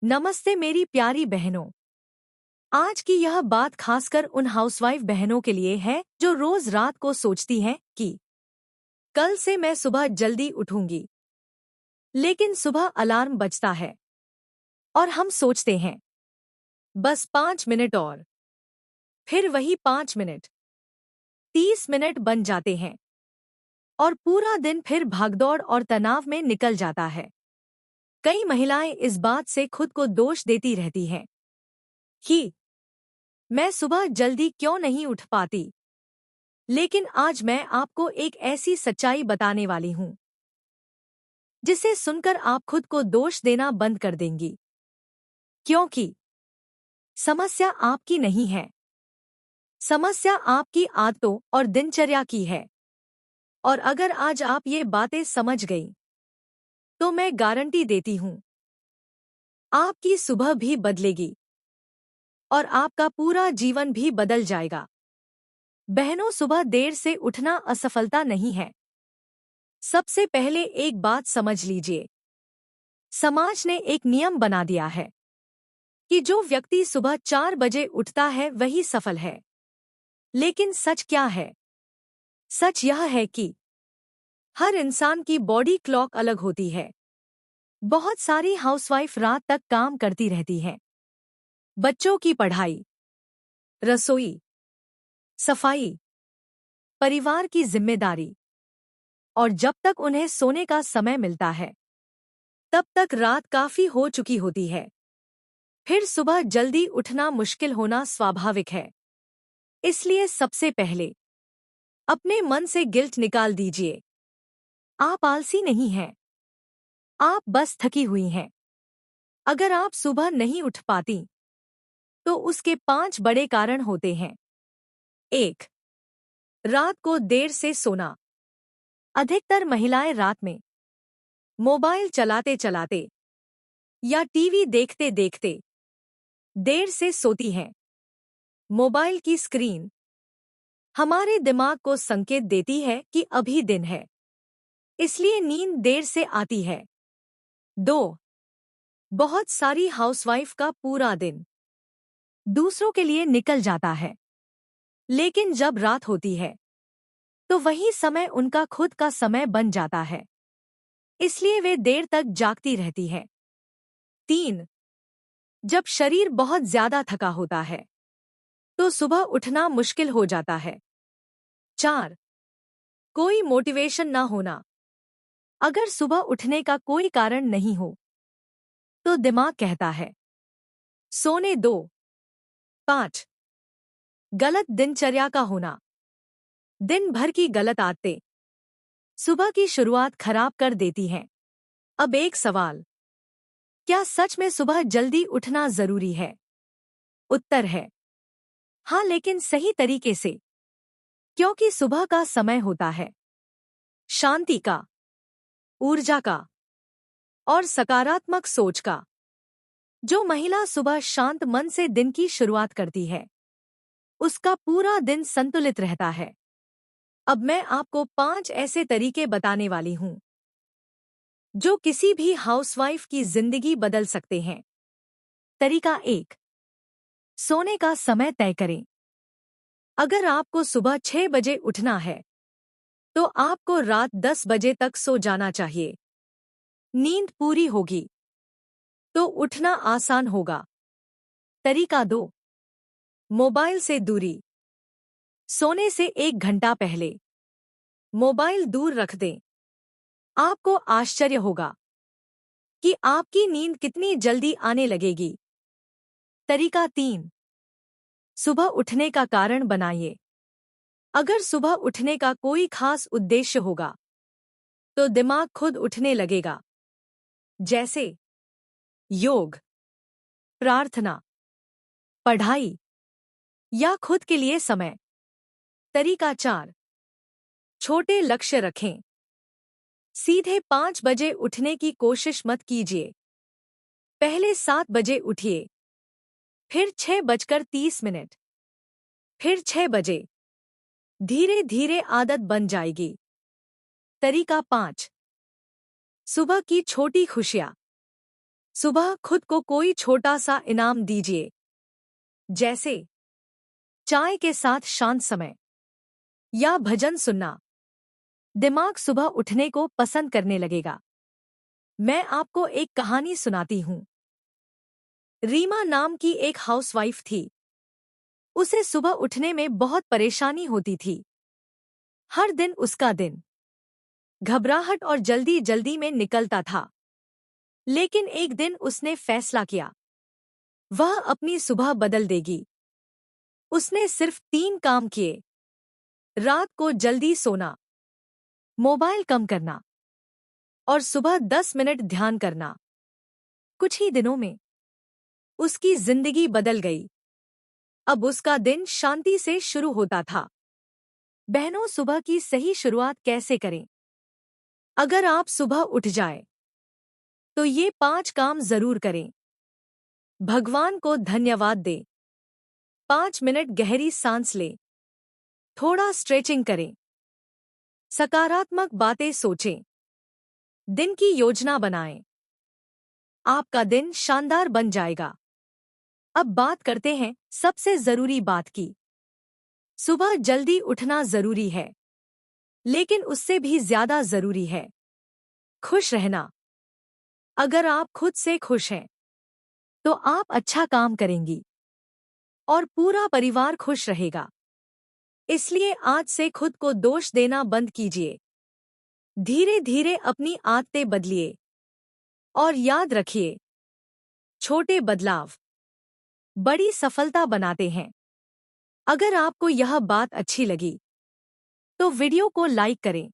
नमस्ते मेरी प्यारी बहनों। आज की यह बात खासकर उन हाउसवाइफ बहनों के लिए है जो रोज रात को सोचती हैं कि कल से मैं सुबह जल्दी उठूंगी। लेकिन सुबह अलार्म बजता है और हम सोचते हैं बस 5 मिनट और। फिर वही 5 मिनट 30 मिनट बन जाते हैं और पूरा दिन फिर भागदौड़ और तनाव में निकल जाता है। कई महिलाएं इस बात से खुद को दोष देती रहती हैं कि मैं सुबह जल्दी क्यों नहीं उठ पाती। लेकिन आज मैं आपको एक ऐसी सच्चाई बताने वाली हूं जिसे सुनकर आप खुद को दोष देना बंद कर देंगी। क्योंकि समस्या आपकी नहीं है, समस्या आपकी आदतों और दिनचर्या की है। और अगर आज आप ये बातें समझ गई तो मैं गारंटी देती हूं आपकी सुबह भी बदलेगी और आपका पूरा जीवन भी बदल जाएगा। बहनों, सुबह देर से उठना असफलता नहीं है। सबसे पहले एक बात समझ लीजिए, समाज ने एक नियम बना दिया है कि जो व्यक्ति सुबह 4 बजे उठता है वही सफल है। लेकिन सच क्या है? सच यह है कि हर इंसान की बॉडी क्लॉक अलग होती है। बहुत सारी हाउसवाइफ रात तक काम करती रहती हैं। बच्चों की पढ़ाई, रसोई, सफाई, परिवार की जिम्मेदारी, और जब तक उन्हें सोने का समय मिलता है तब तक रात काफी हो चुकी होती है। फिर सुबह जल्दी उठना मुश्किल होना स्वाभाविक है। इसलिए सबसे पहले अपने मन से गिल्ट निकाल दीजिए। आप आलसी नहीं हैं, आप बस थकी हुई हैं। अगर आप सुबह नहीं उठ पाती तो उसके 5 बड़े कारण होते हैं। 1. रात को देर से सोना। अधिकतर महिलाएं रात में मोबाइल चलाते चलाते या टीवी देखते देखते देर से सोती हैं। मोबाइल की स्क्रीन हमारे दिमाग को संकेत देती है कि अभी दिन है, इसलिए नींद देर से आती है। 2. बहुत सारी हाउसवाइफ का पूरा दिन दूसरों के लिए निकल जाता है, लेकिन जब रात होती है तो वही समय उनका खुद का समय बन जाता है, इसलिए वे देर तक जागती रहती है। 3. जब शरीर बहुत ज्यादा थका होता है तो सुबह उठना मुश्किल हो जाता है। 4. कोई मोटिवेशन ना होना। अगर सुबह उठने का कोई कारण नहीं हो तो दिमाग कहता है सोने दो। 5. गलत दिनचर्या का होना। दिन भर की गलत आदतें सुबह की शुरुआत खराब कर देती हैं। अब एक सवाल, क्या सच में सुबह जल्दी उठना जरूरी है? उत्तर है हाँ, लेकिन सही तरीके से। क्योंकि सुबह का समय होता है शांति का, ऊर्जा का और सकारात्मक सोच का। जो महिला सुबह शांत मन से दिन की शुरुआत करती है उसका पूरा दिन संतुलित रहता है। अब मैं आपको 5 ऐसे तरीके बताने वाली हूं जो किसी भी हाउसवाइफ की जिंदगी बदल सकते हैं। तरीका 1. सोने का समय तय करें। अगर आपको सुबह 6 बजे उठना है तो आपको रात 10 बजे तक सो जाना चाहिए। नींद पूरी होगी तो उठना आसान होगा। तरीका 2. मोबाइल से दूरी। सोने से 1 घंटा पहले मोबाइल दूर रख दें। आपको आश्चर्य होगा कि आपकी नींद कितनी जल्दी आने लगेगी। तरीका 3. सुबह उठने का कारण बनाइए। अगर सुबह उठने का कोई खास उद्देश्य होगा तो दिमाग खुद उठने लगेगा, जैसे योग, प्रार्थना, पढ़ाई या खुद के लिए समय। तरीका 4. छोटे लक्ष्य रखें। सीधे 5 बजे उठने की कोशिश मत कीजिए। पहले 7 बजे उठिए, फिर 6:30, फिर 6 बजे। धीरे धीरे आदत बन जाएगी। तरीका 5. सुबह की छोटी खुशियां। सुबह खुद को कोई छोटा सा इनाम दीजिए, जैसे चाय के साथ शांत समय या भजन सुनना। दिमाग सुबह उठने को पसंद करने लगेगा। मैं आपको एक कहानी सुनाती हूँ। रीमा नाम की एक हाउसवाइफ थी। उसे सुबह उठने में बहुत परेशानी होती थी। हर दिन उसका दिन घबराहट और जल्दी जल्दी में निकलता था। लेकिन एक दिन उसने फैसला किया, वह अपनी सुबह बदल देगी। उसने सिर्फ 3 काम किए। रात को जल्दी सोना, मोबाइल कम करना और सुबह 10 मिनट ध्यान करना। कुछ ही दिनों में उसकी जिंदगी बदल गई। अब उसका दिन शांति से शुरू होता था। बहनों, सुबह की सही शुरुआत कैसे करें? अगर आप सुबह उठ जाए तो ये 5 काम जरूर करें। भगवान को धन्यवाद दें। 5 मिनट गहरी सांस लें। थोड़ा स्ट्रेचिंग करें। सकारात्मक बातें सोचें। दिन की योजना बनाएं। आपका दिन शानदार बन जाएगा। अब बात करते हैं सबसे जरूरी बात की। सुबह जल्दी उठना जरूरी है, लेकिन उससे भी ज्यादा जरूरी है खुश रहना। अगर आप खुद से खुश हैं, तो आप अच्छा काम करेंगी और पूरा परिवार खुश रहेगा। इसलिए आज से खुद को दोष देना बंद कीजिए। धीरे धीरे अपनी आदतें बदलिए और याद रखिए, छोटे बदलाव बड़ी सफलता बनाते हैं। अगर आपको यह बात अच्छी लगी तो वीडियो को लाइक करें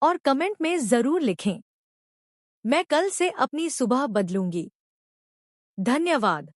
और कमेंट में जरूर लिखें, मैं कल से अपनी सुबह बदलूंगी। धन्यवाद।